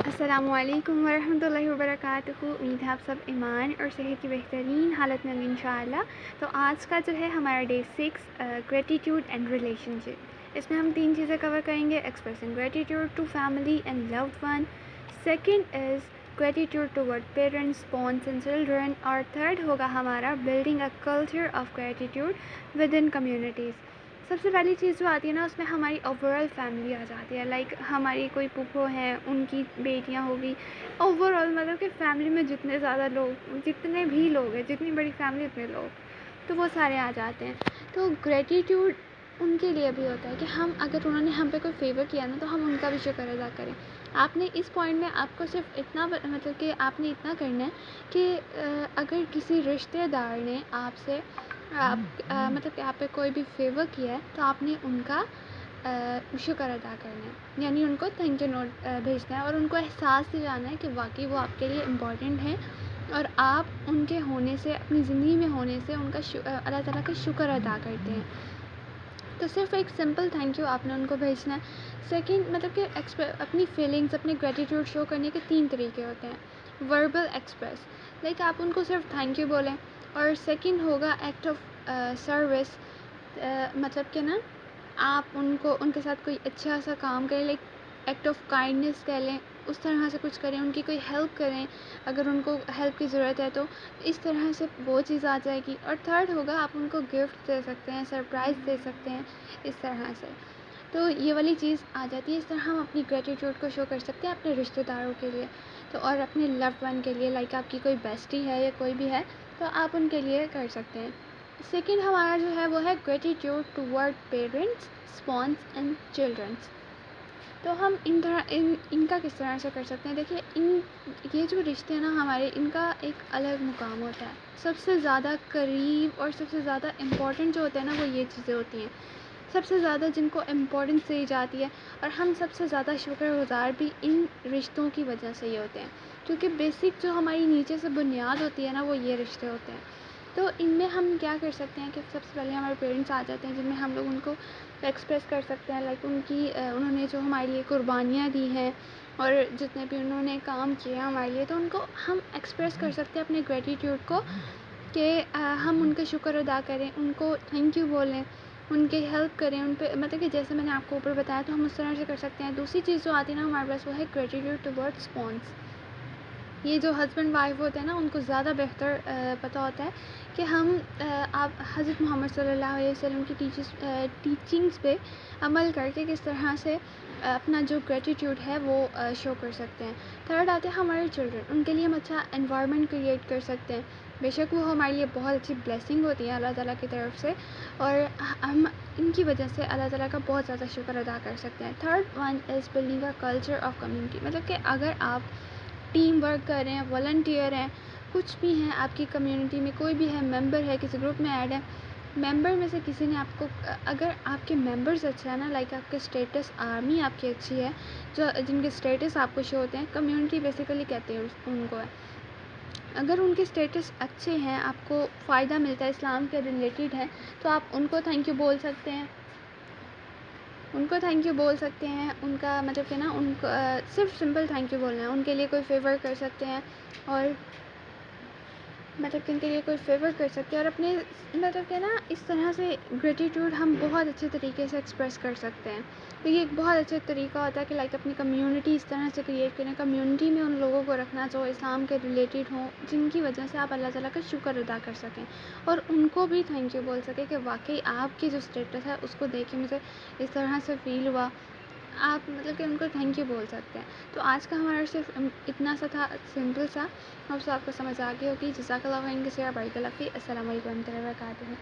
السلام علیکم ورحمۃ اللہ وبرکاتہ. امید ہے آپ سب ایمان اور صحت کی بہترین حالت میں ہوں گے انشاءاللہ. تو آج کا جو ہے ہمارا day 6 gratitude and relationship. اس میں ہم 3 چیزیں کور کریں گے: expressing gratitude to family and loved one, second is gratitude toward parents, bonds and children, اور تھرڈ ہوگا ہمارا building a culture of gratitude within communities. سب سے پہلی چیز جو آتی ہے نا، اس میں ہماری اوور آل فیملی آ جاتی ہے. لائک ہماری کوئی پھپھو ہیں، ان کی بیٹیاں ہوگی. اوور آل مطلب کہ فیملی میں جتنے زیادہ لوگ، جتنے بھی لوگ ہیں، جتنی بڑی فیملی اتنے لوگ، تو وہ سارے آ جاتے ہیں. تو گریٹیٹیوڈ ان کے لیے بھی ہوتا ہے کہ ہم اگر انہوں نے ہم پہ کوئی فیور کیا نا، تو ہم ان کا بھی شکر ادا کریں. آپ نے اس پوائنٹ میں آپ کو صرف اتنا مطلب کہ آپ نے اتنا کرنا ہے کہ اگر کسی رشتہ دار نے آپ سے مطلب کہ آپ پہ کوئی بھی فیور کیا ہے، تو آپ نے ان کا شکر ادا کرنا ہے، یعنی ان کو تھینک یو نوٹ بھیجنا ہے، اور ان کو احساس دلانا ہے کہ واقعی وہ آپ کے لیے امپورٹنٹ ہیں، اور آپ ان کے ہونے سے، اپنی زندگی میں ہونے سے ان کا اللہ تعالیٰ کا شکر ادا کرتے ہیں. تو صرف ایک سمپل تھینک یو آپ نے ان کو بھیجنا ہے. سیکنڈ مطلب کہ اپنی فیلنگس، اپنے گریٹیٹیوڈ شو کرنے کے 3 طریقے ہوتے ہیں. وربل ایکسپریس، لائک آپ ان کو صرف تھینک یو بولیں. اور سیکنڈ ہوگا ایکٹ آف سروس، مطلب کہ نا آپ ان کے ساتھ کوئی اچھا سا کام کریں، لائک ایکٹ آف کائنڈنیس کہہ لیں، اس طرح سے کچھ کریں، ان کی کوئی ہیلپ کریں اگر ان کو ہیلپ کی ضرورت ہے. تو اس طرح سے وہ چیز آ جائے گی. اور تھرڈ ہوگا آپ ان کو گفٹ دے سکتے ہیں، سرپرائز دے سکتے ہیں اس طرح سے. تو یہ والی چیز آ جاتی ہے. اس طرح ہم اپنی گریٹیٹیوڈ کو شو کر سکتے ہیں اپنے رشتہ داروں کے لیے، تو اور اپنے لوڈ ون کے لیے، لائک آپ کی کوئی بیسٹی ہے یا کوئی بھی ہے، تو آپ ان کے لیے کر سکتے ہیں. سیکنڈ ہمارا جو ہے وہ ہے gratitude toward parents, spouse and childrens. تو ہم ان کا کس طرح سے کر سکتے ہیں؟ دیکھیے، یہ جو رشتے ہیں نا ہمارے، ان کا ایک الگ مقام ہوتا ہے. سب سے زیادہ قریب اور سب سے زیادہ امپورٹنٹ جو ہوتا ہے نا، وہ یہ چیزیں ہوتی ہیں. سب سے زیادہ جن کو امپورٹنس دی جاتی ہے، اور ہم سب سے زیادہ شکر گزار بھی ان رشتوں کی وجہ سے ہی ہوتے ہیں، کیونکہ بیسک جو ہماری نیچے سے بنیاد ہوتی ہے نا، وہ یہ رشتے ہوتے ہیں. تو ان میں ہم کیا کر سکتے ہیں کہ سب سے پہلے ہمارے پیرنٹس آ جاتے ہیں، جن میں ہم لوگ ان کو ایکسپریس کر سکتے ہیں، لائک انہوں نے جو ہمارے لیے قربانیاں دی ہیں اور جتنے بھی انہوں نے کام کیے ہمارے لیے، تو ان کو ہم ایکسپریس کر سکتے ہیں اپنے گریٹیٹیوڈ کو، کہ ہم ان کا شکر ادا کریں، ان کو تھینک یو بولیں، ان کی ہیلپ کریں، ان پہ مطلب کہ جیسے میں نے آپ کو اوپر بتایا، تو ہم اس طرح سے کر سکتے ہیں. دوسری چیز جو آتی ہے نا ہمارے پاس، وہ ہے گریٹیٹیوڈ ٹورڈ اسپونس. یہ جو ہسبینڈ وائف ہوتے ہیں نا، ان کو زیادہ بہتر پتہ ہوتا ہے کہ ہم آپ حضرت محمد صلی اللہ علیہ وسلم کی ٹیچنگز پہ عمل کر کے کس طرح سے اپنا جو گریٹیٹیوڈ ہے وہ شو کر سکتے ہیں. تھرڈ آتے ہیں ہمارے چلڈرن. ان کے لیے ہم اچھا انوائرمنٹ کریٹ کر سکتے ہیں. بے شک وہ ہمارے لیے بہت اچھی بلیسنگ ہوتی ہے اللہ تعالیٰ کی طرف سے، اور ہم ان کی وجہ سے اللہ تعالیٰ کا بہت زیادہ شکر ادا کر سکتے ہیں. Third one is building a culture of community. مطلب کہ اگر آپ ٹیم ورک کر رہے ہیں، والنٹیئر ہیں، کچھ بھی ہیں، آپ کی کمیونٹی میں کوئی بھی ہے، ممبر ہے، کسی گروپ میں ایڈ ہے، ممبر میں سے کسی نے آپ کو، اگر آپ کے ممبرز اچھا ہے نا، لائک آپ کے اسٹیٹس، آرمی آپ کی اچھی ہے، جن کے اسٹیٹس آپ کو شو ہوتے ہیں، کمیونٹی بیسیکلی کہتے ہیں ان کو ہے. اگر ان کے اسٹیٹس اچھے ہیں، آپ کو فائدہ ملتا ہے، اسلام کے ریلیٹڈ ہے، تو آپ ان کو تھینک یو بول سکتے ہیں. ان کا مطلب کہ نا، ان کو صرف سمپل تھینک یو بولنا ہے. ان کے لیے کوئی فیور کر سکتے ہیں، اور مطلب کہ ان کے لیے کوئی فیور کر سکتے ہیں، اور اپنے مطلب کہ نا اس طرح سے گریٹیٹیوڈ ہم بہت اچھے طریقے سے ایکسپریس کر سکتے ہیں. تو یہ ایک بہت اچھا طریقہ ہوتا ہے کہ لائک اپنی کمیونٹی اس طرح سے کریٹ کریں، کمیونٹی میں ان لوگوں کو رکھنا جو اسلام کے ریلیٹڈ ہوں، جن کی وجہ سے آپ اللہ تعالیٰ کا شکر ادا کر سکیں، اور ان کو بھی تھینک یو بول سکیں کہ واقعی آپ کی جو اسٹیٹس ہے اس کو دیکھ کے مجھے اس طرح سے فیل ہوا. آپ مطلب کہ ان کو تھینک یو بول سکتے ہیں. تو آج کا ہمارا صرف اتنا سا تھا، سمپل سا. آپ کو سمجھ آ گئی ہوگی. جزاک اللہ خیر. بارک اللہ فیک. السلام علیکم ورحمۃ اللہ وبرکاتہ.